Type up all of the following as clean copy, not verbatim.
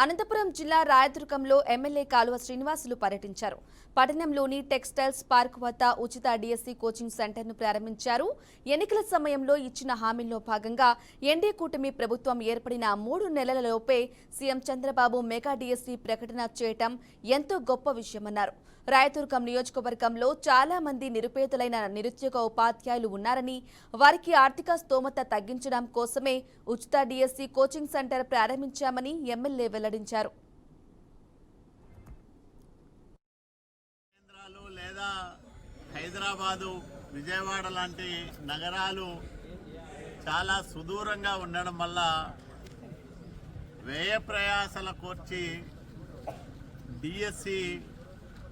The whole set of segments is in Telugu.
అనంతపురం జిల్లా రాయదుర్గంలో ఎమ్మెల్యే కాలువ శ్రీనివాసులు పర్యటించారు. పట్టణంలోని టెక్స్టైల్స్ పార్క్ వద్ద ఉచిత డిఎస్సి కోచింగ్ సెంటర్ను ప్రారంభించారు. ఎన్నికల సమయంలో ఇచ్చిన హామీల్లో భాగంగా ఎన్డీఏ కూటమి ప్రభుత్వం ఏర్పడిన 3 నెలలలోపే సీఎం చంద్రబాబు మెగా డిఎస్సి ప్రకటన చేయటం ఎంతో గొప్ప విషయమన్నారు. రాయదుర్గం నియోజకవర్గంలో చాలా మంది నిరుపేదలైన నిరుద్యోగ ఉపాధ్యాయులు ఉన్నారని, వారికి ఆర్థిక స్తోమత తగ్గించడం కోసమే ఉచిత డిఎస్సి కోచింగ్ సెంటర్ ప్రారంభించామని ఎమ్మెల్యే వెల్లడించారు. లేదా హైదరాబాదు, విజయవాడ లాంటి నగరాలు చాలా సుదూరంగా ఉండడం వల్ల వ్యయ ప్రయాసాల కోర్చి డిఎస్సి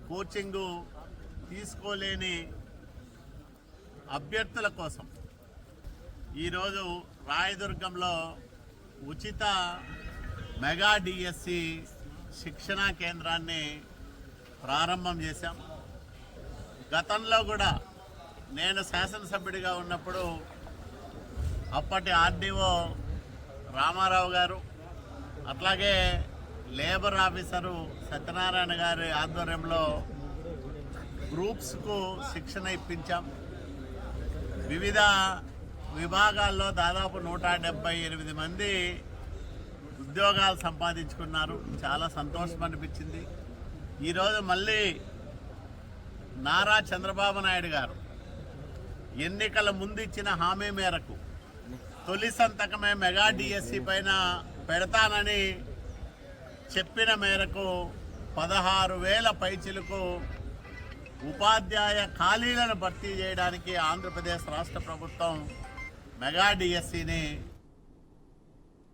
కోచింగు తీసుకోలేని అభ్యర్థుల కోసం ఈరోజు రాయదుర్గంలో ఉచిత మెగా డిఎస్సి శిక్షణా కేంద్రాన్ని ప్రారంభం చేశాం. గతంలో కూడా నేను శాసనసభ్యుడిగా ఉన్నప్పుడు అప్పటి ఆర్డీఓ రామారావు గారు, అట్లాగే లేబర్ ఆఫీసరు సత్యనారాయణ గారి ఆధ్వర్యంలో గ్రూప్స్కు శిక్షణ ఇప్పించాం. వివిధ విభాగాల్లో దాదాపు 178 మంది ఉద్యోగాలు సంపాదించుకున్నారు. చాలా సంతోషం అనిపించింది. ఈరోజు మళ్ళీ నారా చంద్రబాబు నాయుడు గారు ఎన్నికల ముందు ఇచ్చిన హామీ మేరకు తొలి సంతకమే మెగా డిఎస్సి పైన పెడతానని చెప్పిన మేరకు 16,000 పైచిలకు ఉపాధ్యాయ ఖాళీలను భర్తీ చేయడానికి ఆంధ్రప్రదేశ్ రాష్ట్ర ప్రభుత్వం మెగా డిఎస్సిని